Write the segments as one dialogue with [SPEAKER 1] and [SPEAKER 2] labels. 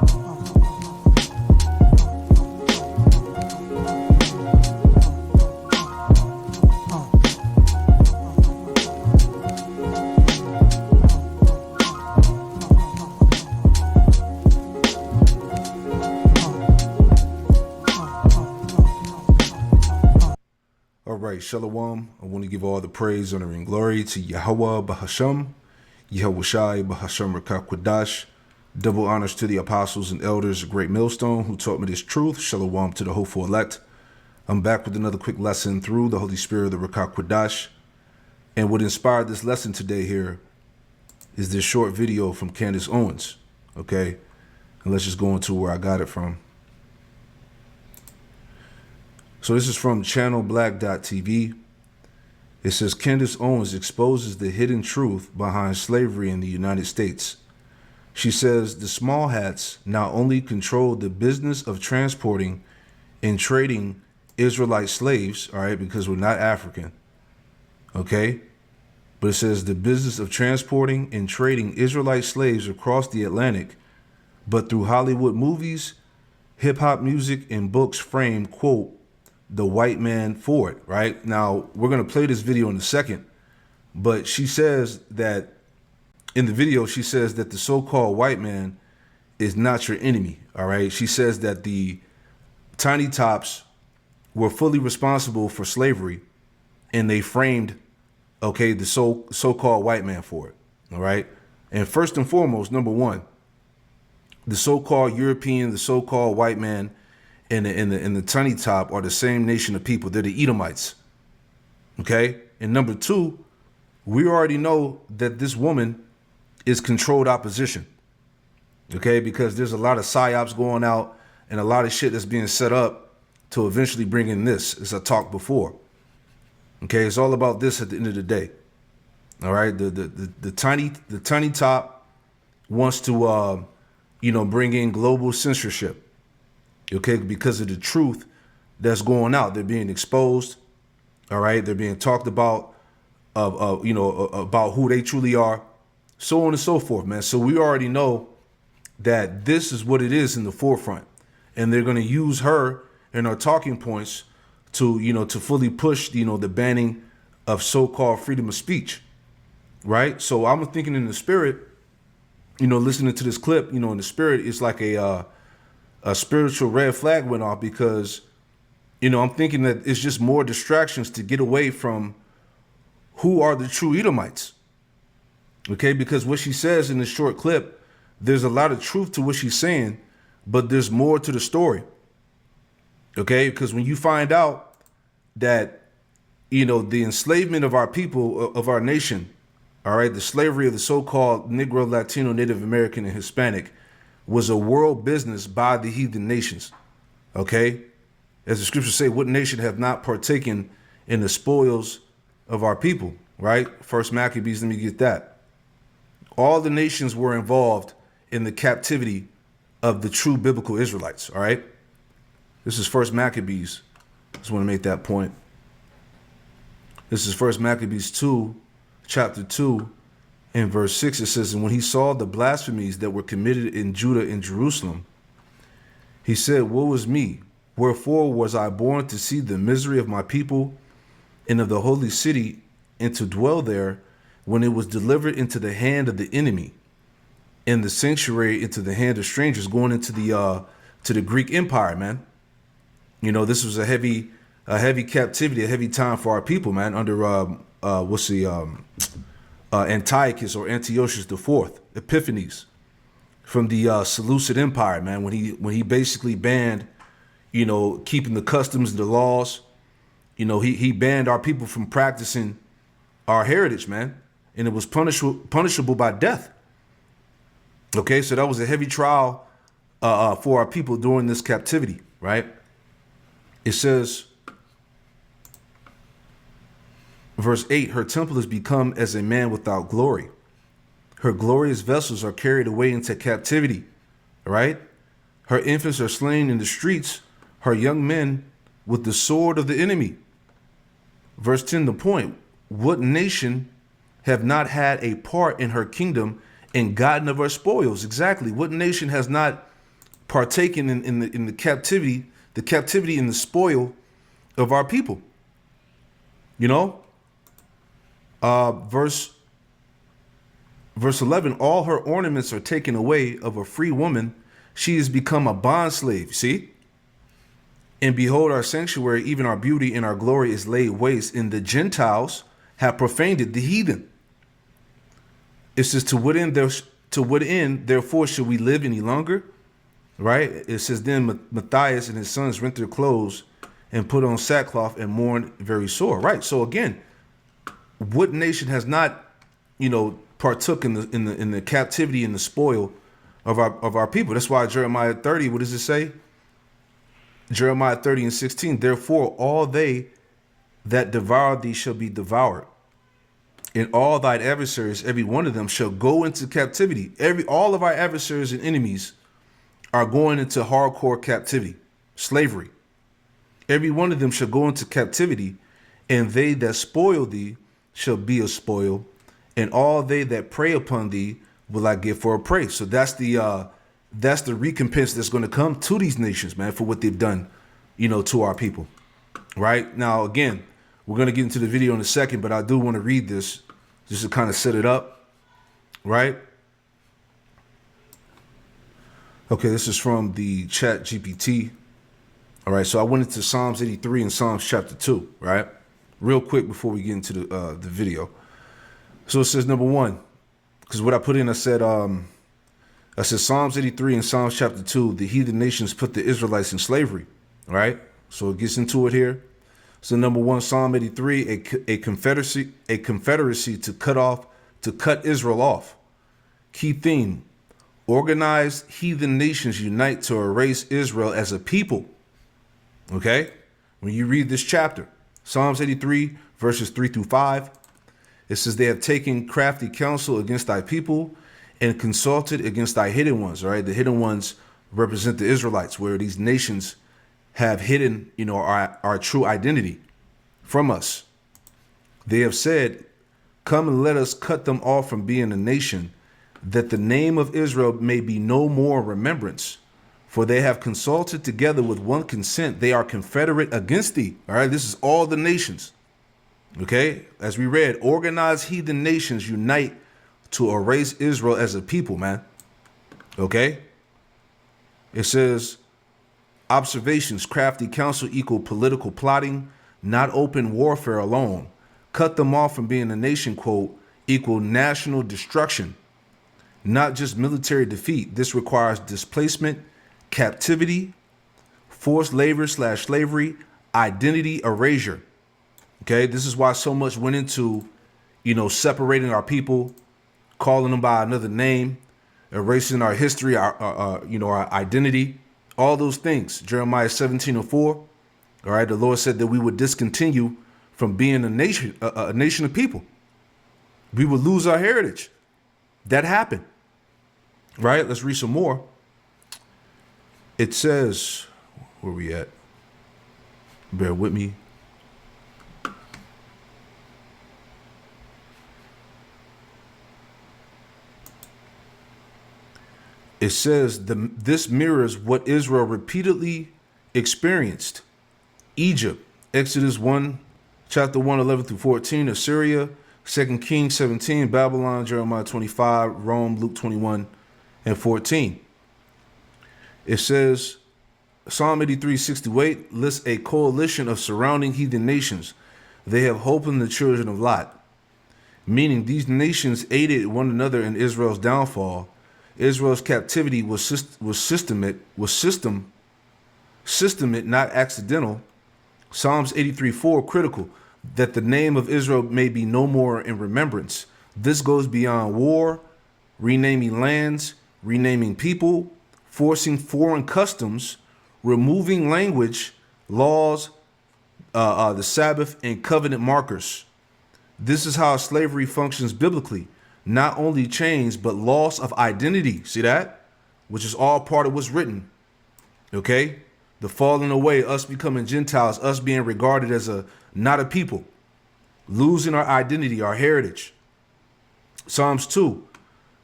[SPEAKER 1] All right, Shalom. I want to give all the praise, honor, and glory to YAHAWAH, BAHASHAM, YAHAWASHI, BAHASHAM, Rakakwadash. Double honors to the apostles and elders, a great millstone, who taught me this truth. Shalom to the hopeful elect. I'm back with another quick lesson through the Holy Spirit of the Rakakwadash. And what inspired this lesson today here is this short video from Candace Owens. Okay? And let's just go into where I got it from. So this is from channelblack.tv. It says, Candace Owens exposes the hidden truth behind slavery in the United States. She says the small hats not only control the business of transporting and trading Israelite slaves, all right, because we're not African, okay? But it says the business of transporting and trading Israelite slaves across the Atlantic, but through Hollywood movies, hip-hop music, and books frame, quote, the white man for it, right? Now, we're going to play this video in a second, but she says that in the video, she says that the so-called white man is not your enemy, all right? She says that the tiny tops were fully responsible for slavery, and they framed, okay, the so-called white man for it, all right? And first and foremost, number one, the so-called European, the so-called white man, and the tiny top are the same nation of people. They're the Edomites. Okay? And number two, we already know that this woman is controlled opposition. Okay? Because there's a lot of psyops going out and a lot of shit that's being set up to eventually bring in this, as I talked before. Okay? It's all about this at the end of the day. All right? The tiny top wants to bring in global censorship. Okay, because of the truth that's going out. They're being exposed, all right? They're being talked about, about who they truly are, so on and so forth, man. So we already know that this is what it is in the forefront. And they're going to use her and her talking points to, to fully push, the banning of so-called freedom of speech, right? So I'm thinking in the spirit, listening to this clip, in the spirit, it's like a spiritual red flag went off because, I'm thinking that it's just more distractions to get away from who are the true Edomites. Okay, because what she says in this short clip, there's a lot of truth to what she's saying, but there's more to the story. Okay, because when you find out that, the enslavement of our people, of our nation, all right, the slavery of the so-called Negro, Latino, Native American, and Hispanic was a world business by the heathen nations, okay? As the scriptures say, what nation have not partaken in the spoils of our people, right? First Maccabees, let me get that. All the nations were involved in the captivity of the true biblical Israelites, all right? This is First Maccabees. Just want to make that point. This is First Maccabees 2, chapter 2, in verse 6, it says, and when he saw the blasphemies that were committed in Judah and Jerusalem, he said, woe is me, wherefore was I born to see the misery of my people and of the holy city, and to dwell there, when it was delivered into the hand of the enemy, and the sanctuary into the hand of strangers, going into the Greek Empire, man. This was a heavy captivity, a heavy time for our people, man, under Antiochus or Antiochus IV, Epiphanes, from the Seleucid Empire, man, when he basically banned, keeping the customs and the laws. He banned our people from practicing our heritage, man, and it was punishable by death. Okay, so that was a heavy trial for our people during this captivity, right? It says, verse 8, her temple has become as a man without glory. Her glorious vessels are carried away into captivity, right? Her infants are slain in the streets, her young men with the sword of the enemy. Verse 10, the point, what nation have not had a part in her kingdom and gotten of her spoils? Exactly. What nation has not partaking in the captivity and the spoil of our people. You know, verse 11, all her ornaments are taken away of a free woman. She has become a bondslave. See? And behold, our sanctuary, even our beauty and our glory is laid waste, and the Gentiles have profaned it, the heathen. It says, to what end, therefore, should we live any longer? Right? It says, then Matthias and his sons rent their clothes and put on sackcloth and mourn very sore. Right. So again, what nation has not, partook in the captivity and the spoil of our people? That's why Jeremiah 30, what does it say? Jeremiah 30:16, therefore all they that devour thee shall be devoured, and all thine adversaries, every one of them, shall go into captivity. All of our adversaries and enemies are going into hardcore captivity, slavery. Every one of them shall go into captivity, and they that spoil thee shall be a spoil, and all they that prey upon thee will I give for a prey. So that's the recompense that's going to come to these nations, man, for what they've done, to our people. Right now, again, we're going to get into the video in a second, but I do want to read this just to kind of set it up. Right. OK, this is from the chat GPT. All right. So I went into Psalms 83 and Psalms chapter 2. Right. Real quick before we get into the video. So it says, number one, because what I put in, I said Psalms 83 and Psalms chapter 2, the heathen nations put the Israelites in slavery. All right. So it gets into it here. So number one, Psalm 83, a confederacy to cut Israel off. Key theme, organized heathen nations unite to erase Israel as a people. Okay. When you read this chapter, Psalms 83 verses 3-5, it says, they have taken crafty counsel against thy people and consulted against thy hidden ones. All right. The hidden ones represent the Israelites, where these nations have hidden, our true identity from us. They have said, come and let us cut them off from being a nation, that the name of Israel may be no more remembrance. For they have consulted together with one consent. They are confederate against thee. All right. This is all the nations. Okay. As we read, organized heathen nations unite to erase Israel as a people, man. Okay. It says, observations, crafty counsel equal political plotting, not open warfare alone. Cut them off from being a nation, quote, equal national destruction, not just military defeat. This requires displacement, captivity, forced labor / slavery, identity erasure. Okay, this is why so much went into, separating our people, calling them by another name, erasing our history, our identity. All those things. Jeremiah 17:4. All right. The Lord said that we would discontinue from being a nation of people. We would lose our heritage. That happened. Right. Let's read some more. It says, where are we at? Bear with me. It says this mirrors what Israel repeatedly experienced. Egypt, Exodus 1, chapter 1, 11-14, Assyria, 2 Kings 17, Babylon, Jeremiah 25, Rome, Luke 21 and 14. It says, Psalm 83, 6-8 lists a coalition of surrounding heathen nations. They have hope in the children of Lot, meaning these nations aided one another in Israel's downfall. Israel's captivity was systemic, not accidental. Psalms 83:4 critical, that the name of Israel may be no more in remembrance. This goes beyond war, renaming lands, renaming people, forcing foreign customs, removing language, laws, the Sabbath, and covenant markers. This is how slavery functions biblically. Not only change, but loss of identity. See that? Which is all part of what's written. Okay? The falling away, us becoming Gentiles, us being regarded as not a people. Losing our identity, our heritage. Psalms 2.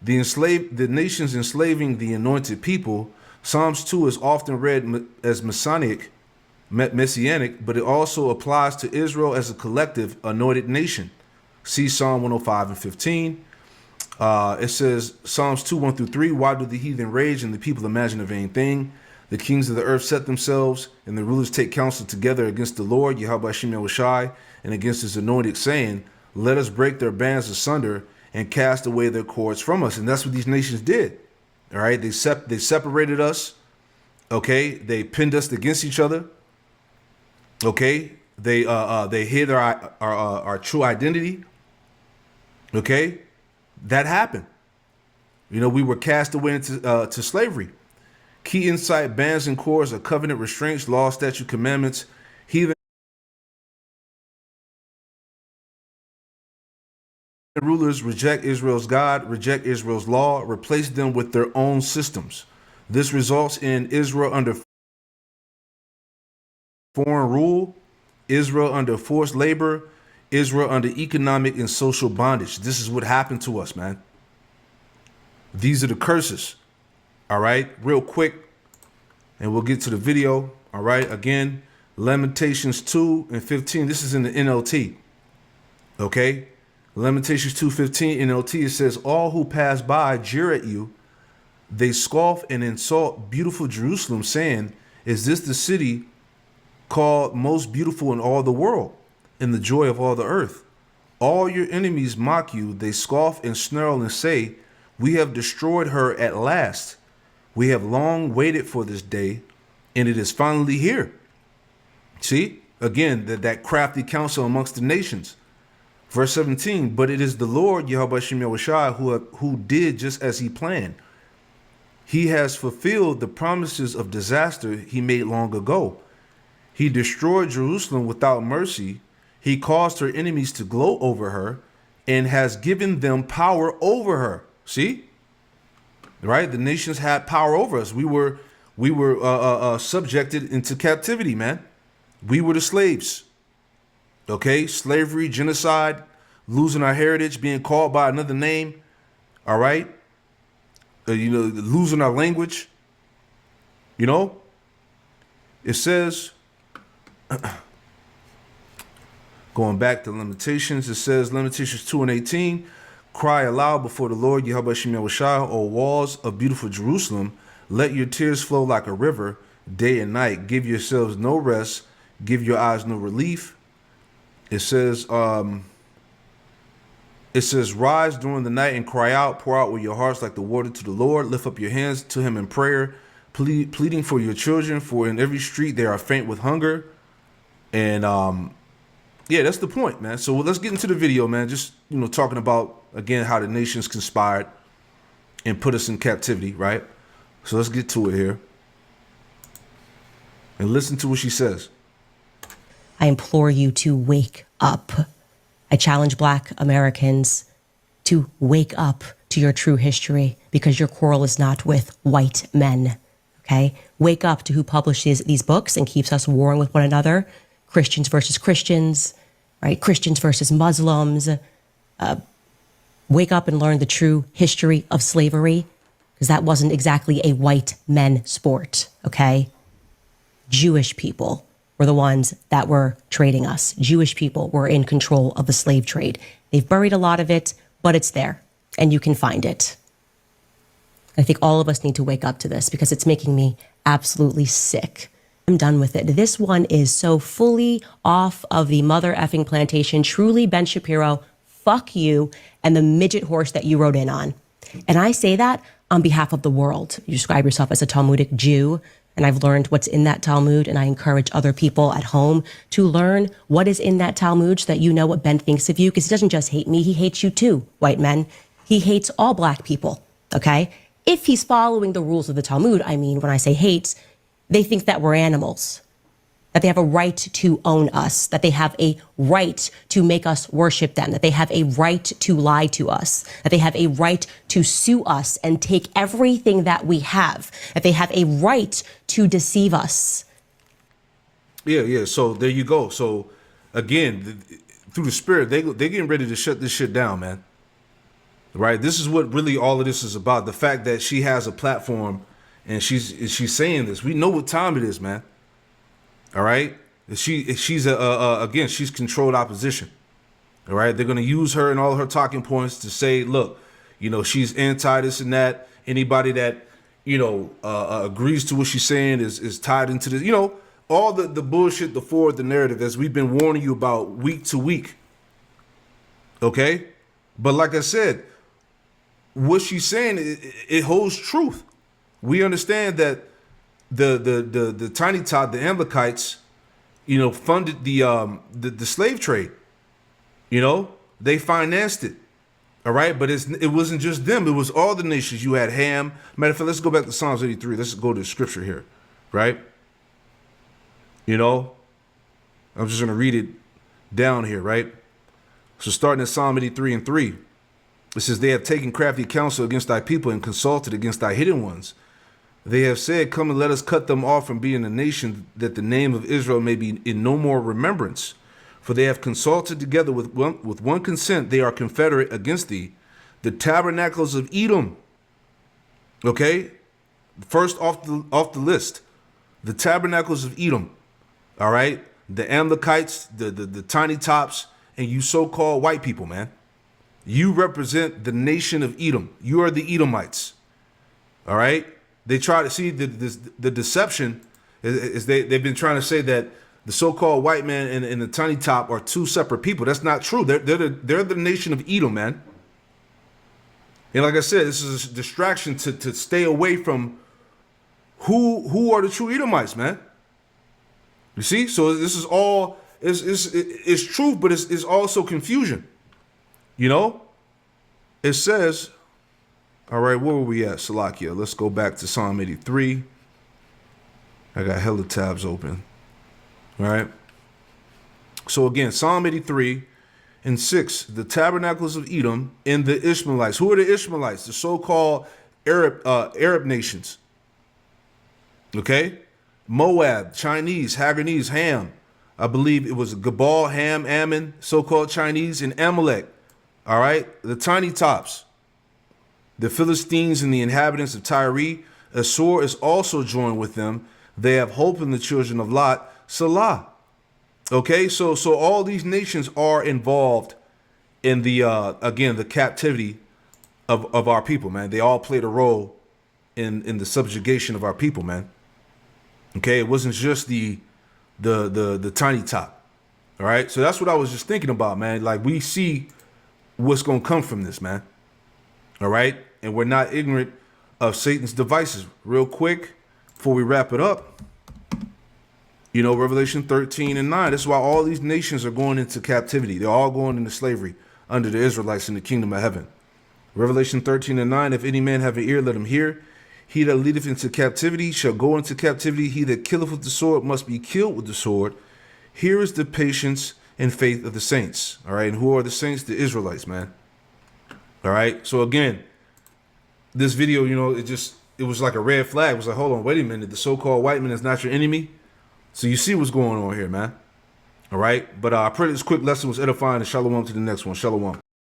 [SPEAKER 1] The nations enslaving the anointed people. Psalms 2 is often read as messianic, but it also applies to Israel as a collective anointed nation. See Psalm 105 and 15. It says, Psalms 2, 1 through 3, why do the heathen rage and the people imagine a vain thing? The kings of the earth set themselves, and the rulers take counsel together against the Lord, YAHAWASHI, and against his anointed, saying, let us break their bands asunder and cast away their cords from us. And that's what these nations did. All right, they separated us. Okay, they pinned us against each other. Okay, they hid our true identity. Okay, that happened. You know, we were cast away into to slavery. Key insight: bands and cords are covenant restraints, law, statute, commandments. Heathen rulers reject Israel's God, reject Israel's law, replace them with their own systems. This results in Israel under foreign rule, Israel under forced labor, Israel under economic and social bondage. This is what happened to us, man. These are the curses. All right, real quick, and we'll get to the video. All right, again, Lamentations 2 and 15. This is in the NLT. Okay, Lamentations 2:15 NLT. It says, all who pass by jeer at you. They scoff and insult beautiful Jerusalem, saying, is this the city called most beautiful in all the world, in the joy of all the earth? All your enemies mock you. They scoff and snarl and say, we have destroyed her at last. We have long waited for this day, and it is finally here. See, again, that crafty counsel amongst the nations. Verse 17, but it is the Lord, YAHAWASHI, who did just as he planned. He has fulfilled the promises of disaster he made long ago. He destroyed Jerusalem without mercy. He caused her enemies to gloat over her and has given them power over her. See? Right? The nations had power over us. We were subjected into captivity, man. We were the slaves. Okay? Slavery, genocide, losing our heritage, being called by another name. All right? Losing our language. You know? It says, going back to Lamentations, it says, Lamentations 2 and 18, cry aloud before the Lord, YAHAWASHI, O walls of beautiful Jerusalem. Let your tears flow like a river, day and night. Give yourselves no rest. Give your eyes no relief. It says, rise during the night and cry out. Pour out with your hearts like the water to the Lord. Lift up your hands to him in prayer, pleading for your children. For in every street they are faint with hunger. And yeah, that's the point, man. So let's get into the video, man. Just, talking about, again, how the nations conspired and put us in captivity, right? So let's get to it here. And listen to what she says.
[SPEAKER 2] I implore you to wake up. I challenge Black Americans to wake up to your true history, because your quarrel is not with white men, okay? Wake up to who publishes these books and keeps us warring with one another. Christians versus Christians, right? Christians versus Muslims. Wake up and learn the true history of slavery, because that wasn't exactly a white men sport, okay? Jewish people were the ones that were trading us. Jewish people were in control of the slave trade. They've buried a lot of it, but it's there, and you can find it. I think all of us need to wake up to this, because it's making me absolutely sick. I'm done with it. This one is so fully off of the mother effing plantation. Truly, Ben Shapiro, fuck you and the midget horse that you rode in on. And I say that on behalf of the world. You describe yourself as a Talmudic Jew, and I've learned what's in that Talmud, and I encourage other people at home to learn what is in that Talmud, so that you know what Ben thinks of you, because he doesn't just hate me, he hates you too, white men. He hates all Black people, okay? If he's following the rules of the Talmud, I mean, when I say hates, they think that we're animals, that they have a right to own us, that they have a right to make us worship them, that they have a right to lie to us, that they have a right to sue us and take everything that we have, that they have a right to deceive us.
[SPEAKER 1] Yeah. So there you go. So again, through the spirit, they're getting ready to shut this shit down, man. Right? This is what really all of this is about. The fact that she has a platform and she's saying this. We know what time it is, man. All right. She's again, she's controlled opposition. All right. They're going to use her and all her talking points to say, look, you know, she's anti this and that. Anybody that, you know, agrees to what she's saying is tied into this, you know, all the bullshit, the narrative, as we've been warning you about week to week. Okay. But like I said, what she's saying, it holds truth. We understand that the tiny tot, the Amalekites, you know, funded the slave trade. You know, they financed it. All right, but it wasn't just them. It was all the nations. You had Ham. Matter of fact, let's go back to Psalms 83. Let's go to the scripture here, right? You know, I'm just going to read it down here, right? So starting at Psalm 83 and 3, it says, they have taken crafty counsel against thy people and consulted against thy hidden ones. They have said, come and let us cut them off from being a nation, that the name of Israel may be in no more remembrance. For they have consulted together with one consent. They are confederate against thee. The tabernacles of Edom. Okay, first off the list, the tabernacles of Edom. All right, the Amalekites, the tiny tops, and you so-called white people, man. You represent the nation of Edom. You are the Edomites. All right. They try to see the deception is they've been trying to say that the so-called white man and the tiny top are two separate people. That's not true. They're the nation of Edom, man. And like I said, this is a distraction to stay away from who are the true Edomites, man. You see? So this is all it's truth, but it's also confusion. You know? It says, all right, where were we at, Salakia? Let's go back to Psalm 83. I got hella tabs open. All right. So again, Psalm 83 and 6, the tabernacles of Edom and the Ishmaelites. Who are the Ishmaelites? The so-called Arab nations. Okay. Moab, Chinese, Haganese, Ham. I believe it was Gabal, Ham, Ammon, so-called Chinese, and Amalek. All right. The tiny tops. The Philistines and the inhabitants of Tyre. Assur is also joined with them. They have hope in the children of Lot. Salah. Okay, so all these nations are involved in the again, the captivity of our people, man. They all played a role in the subjugation of our people, man. Okay, it wasn't just the tiny top. All right, so that's what I was just thinking about, man. Like, we see what's gonna come from this, man. All right, and we're not ignorant of Satan's devices. Real quick before we wrap it up. You know, Revelation 13 and 9. This is why all these nations are going into captivity. They're all going into slavery under the Israelites in the kingdom of heaven. Revelation 13 and 9. If any man have an ear, let him hear. He that leadeth into captivity shall go into captivity. He that killeth with the sword must be killed with the sword. Here is the patience and faith of the saints. All right. And who are the saints? The Israelites, man. All right. So again, this video, you know, it was like a red flag. It was like, hold on, wait a minute. The so-called white man is not your enemy. So you see what's going on here, man. All right. But I pray this quick lesson was edifying, and shalom to the next one. Shalom.